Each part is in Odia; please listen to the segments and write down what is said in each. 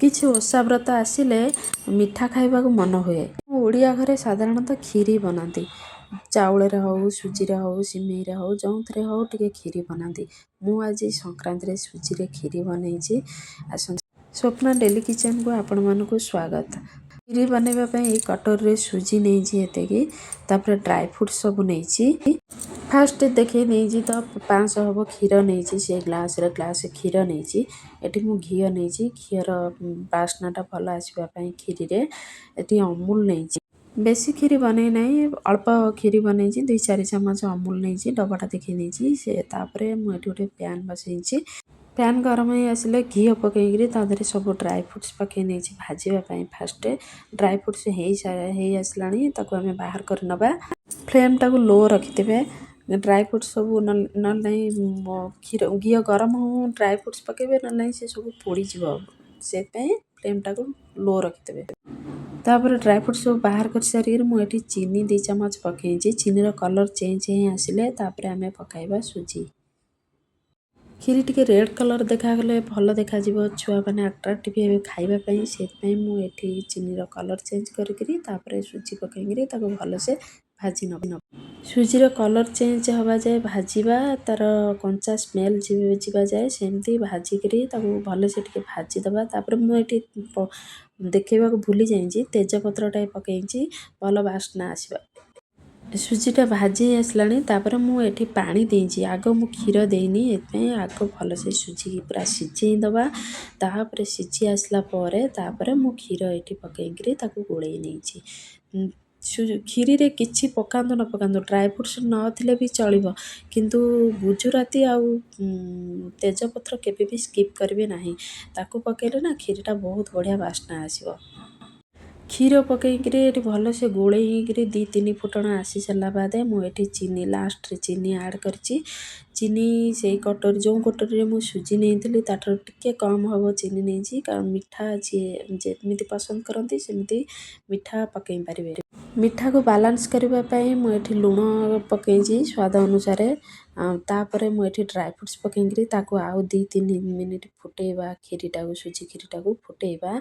କିଛି ଓଷା ବ୍ରତ ଆସିଲେ ମିଠା ଖାଇବାକୁ ମନ ହୁଏ। ଓଡ଼ିଆ ଘରେ ସାଧାରଣତଃ କ୍ଷୀରି ବନାନ୍ତି। ଚାଉଳରେ ହଉ, ସୁଜିରେ ହଉ, ସିମେଇରେ ହଉ, ଯେଉଁଥିରେ ହଉ ଟିକେ କ୍ଷୀରି ବନାନ୍ତି। ମୁଁ ଆଜି ସଂକ୍ରାନ୍ତିରେ ସୁଜିରେ କ୍ଷୀରି ବନେଇଛି। ଆସନ୍ତୁ, ସ୍ୱପ୍ନା ଡେଲି କିଚେନ୍କୁ ଆପଣମାନଙ୍କୁ ସ୍ୱାଗତ। କ୍ଷୀରି ବନେଇବା ପାଇଁ ଏଇ କଟୋରୀରେ ସୁଜି ନେଇଛି ଏତିକି, ତାପରେ ଡ୍ରାଏ ଫ୍ରୁଟ୍ ସବୁ ନେଇଛି। ଫାଷ୍ଟ ଦେଖେଇ ନେଇଛି ତ 500 ହେବ କ୍ଷୀର ନେଇଛି, ସେ ଗ୍ଲାସରେ ଗ୍ଲାସେ କ୍ଷୀର ନେଇଛି। ଏଠି ମୁଁ ଘିଅ ନେଇଛି, ଘିଅର ବାସ୍ନାଟା ଭଲ ଆସିବା ପାଇଁ କ୍ଷୀରିରେ। ଏଠି ଅମୁଲ ନେଇଛି, ବେଶୀ କ୍ଷୀରି ବନେଇ ନାହିଁ, ଅଳ୍ପ କ୍ଷୀରି ବନେଇଛି। 2-4 ଚାମଚ ଅମୁଲ ନେଇଛି, ଡବାଟା ଦେଖେଇ ନେଇଛି। ତାପରେ ମୁଁ ଏଠି ଗୋଟେ ପ୍ୟାନ୍ ବସେଇଛି। ପ୍ୟାନ୍ ଗରମ ହେଇ ଆସିଲେ ଘିଅ ପକେଇକିରି ତା ଦେହରେ ସବୁ ଡ୍ରାଏ ଫ୍ରୁଟ୍ସ ପକେଇ ନେଇଛି ଭାଜିବା ପାଇଁ। ଫାଷ୍ଟ ଡ୍ରାଏ ଫ୍ରୁଟ୍ସ ହେଇ ଆସିଲାଣି, ତାକୁ ଆମେ ବାହାର କରି ନେବା। ଫ୍ଲେମ୍ଟାକୁ ଲୋ ରଖିଥିବେ। ଡ୍ରାଏ ଫ୍ରୁଟ୍ସ ସବୁ ନହେଲେ ନାହିଁ ଘିଅ ଗରମ ହଉ ଡ୍ରାଏ ଫ୍ରୁଟ୍ସ ପକାଇବେ, ନହେଲେ ନାହିଁ ସେ ସବୁ ପୋଡ଼ିଯିବ। ସେଥିପାଇଁ ଫ୍ଲେମ୍ଟାକୁ ଲୋ ରଖିଦେବେ। ତାପରେ ଡ୍ରାଏ ଫ୍ରୁଟ୍ସ ସବୁ ବାହାର କରି ସାରିକିରି ମୁଁ ଏଠି ଚିନି 2 ଚାମଚ ପକାଇଛି। ଚିନିର କଲର୍ ଚେଞ୍ଜ ହେଇ ଆସିଲେ ତାପରେ ଆମେ ପକାଇବା ସୁଜି। କ୍ଷୀରି ଟିକେ ରେଡ଼୍ କଲର୍ ଦେଖାଗଲେ ଭଲ ଦେଖାଯିବ, ଛୁଆମାନେ ଆଟ୍ରାକ୍ଟିଭ୍ ହେବେ ଖାଇବା ପାଇଁ। ସେଥିପାଇଁ ମୁଁ ଏଠି ଚିନିର କଲର୍ ଚେଞ୍ଜ କରିକିରି ତାପରେ ସୁଜି ପକାଇକିରି ତାକୁ ଭଲସେ ଭାଜି ନେବା। ସୁଜିର କଲର୍ ଚେଞ୍ଜ ହେବା ଯାଏ ଭାଜିବା, ତା'ର କଞ୍ଚା ସ୍ମେଲ୍ ଯିବା ଯାଏ ସେମିତି ଭାଜିକିରି ତାକୁ ଭଲସେ ଟିକେ ଭାଜିଦେବା। ତାପରେ ମୁଁ ଏଠି ଦେଖେଇବାକୁ ଭୁଲି ଯାଇଛି, ତେଜପତ୍ରଟା ପକାଇଛି, ଭଲ ବାସ୍ନା ଆସିବା। ସୁଜିଟା ଭାଜି ଆସିଲାଣି, ତାପରେ ମୁଁ ଏଠି ପାଣି ଦେଇଛି। ଆଗ ମୁଁ କ୍ଷୀର ଦେଇନି, ଏଥିପାଇଁ ଆଗ ଭଲସେ ସୁଜିକି ପୁରା ସିଝେଇ ଦେବା। ତାପରେ ସିଝି ଆସିଲା ପରେ ତାପରେ ମୁଁ କ୍ଷୀର ଏଠି ପକାଇକିରି ତାକୁ ଗୋଳେଇ ନେଇଛି। କ୍ଷୀରିରେ କିଛି ପକାନ୍ତୁ ନ ପକାନ୍ତୁ, ଡ୍ରାଏ ଫ୍ରୁଟ୍ସ ନଥିଲେ ବି ଚଳିବ, କିନ୍ତୁ ଗୁଜୁରାତି ଆଉ ତେଜପତ୍ର କେବେ ବି ସ୍କିପ୍ କରିବେ ନାହିଁ। ତାକୁ ପକାଇଲେ ନା କ୍ଷୀରିଟା ବହୁତ ବଢ଼ିଆ ବାସ୍ନା ଆସିବ। କ୍ଷୀର ପକାଇକିରି ଏଠି ଭଲସେ ଗୋଳେଇ ହେଇକିରି 2-3 ଫୁଟଣ ଆସି ସାରିଲା ବାଦେ ମୁଁ ଏଠି ଚିନି ଲାଷ୍ଟରେ ଚିନି ଆଡ଼୍ କରିଛି। ଚିନି ସେଇ କଟୋରୀ, ଯେଉଁ କଟୋରୀରେ ମୁଁ ସୁଜି ନେଇଥିଲି ତାଠାରୁ ଟିକେ କମ୍ ହେବ ଚିନି ନେଇଛି, କାରଣ ମିଠା ଯିଏ ଯେମିତି ପସନ୍ଦ କରନ୍ତି ସେମିତି ମିଠା ପକାଇ ପାରିବେ। ମିଠାକୁ ବାଲାନ୍ସ କରିବା ପାଇଁ ମୁଁ ଏଠି ଲୁଣ ପକାଇଛି ସ୍ୱାଦ ଅନୁସାରେ। ତାପରେ ମୁଁ ଏଠି ଡ୍ରାଏ ଫ୍ରୁଟ୍ସ ପକାଇକିରି ତାକୁ ଆଉ 2-3 ମିନିଟ୍ ଫୁଟେଇବା। କ୍ଷୀରିଟାକୁ, ସୁଜି କ୍ଷୀରିଟାକୁ ଫୁଟେଇବା।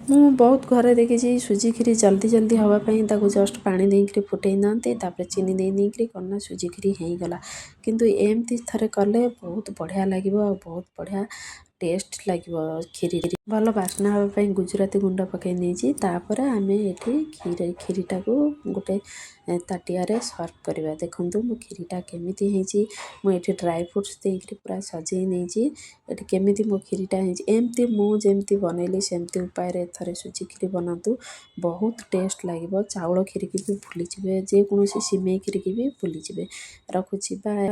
ମୁଁ ବହୁତ ଘରେ ଦେଖିଛି ସୁଜି କ୍ଷୀରି ଜଲ୍ଦି ହେବା ପାଇଁ ତାକୁ ଜଷ୍ଟ ପାଣି ଦେଇକିରି ଫୁଟେଇ ଦିଅନ୍ତି, ତାପରେ ଚିନି ଦେଇକିରି କ'ଣ ନା ସୁଜି କ୍ଷୀରି ହେଇଗଲା। କିନ୍ତୁ ଏମିତି ଥରେ କଲେ ବହୁତ ବଢ଼ିଆ ଲାଗିବ ଆଉ ବହୁତ ବଢ଼ିଆ ଟେଷ୍ଟ ଲାଗିବ କ୍ଷୀରି। ଭଲ ବାସ୍ନା ହେବା ପାଇଁ ଗୁଜୁରାତି ଗୁଣ୍ଡ ପକାଇ ନେଇଛି। ତାପରେ ଆମେ ଏଠି କ୍ଷୀରିଟାକୁ ଗୋଟେ ତାଟିଆରେ ସର୍ଭ କରିବା। ଦେଖନ୍ତୁ ମୋ କ୍ଷୀରିଟା କେମିତି ହେଇଛି। ମୁଁ ଏଠି ଡ୍ରାଏ ଫ୍ରୁଟ୍ସ ଦେଇକିରି ପୁରା ସଜେଇ ନେଇଛି। ଏଠି କେମିତି ମୋ କ୍ଷୀରିଟା ହେଇଛି, ଏମିତି ମୁଁ ଯେମିତି ବନେଇଲି ସେମିତି ଉପାୟରେ ଥରେ ସୁଜି କ୍ଷୀରି ବନାନ୍ତୁ, ବହୁତ ଟେଷ୍ଟ ଲାଗିବ। ଚାଉଳ କ୍ଷୀରିକି ବି ଭୁଲିଯିବେ, ଯେକୌଣସି ସିମେଇ କ୍ଷୀରିକି ବି ଭୁଲିଯିବେ। ରଖୁଛି, ବାଏ।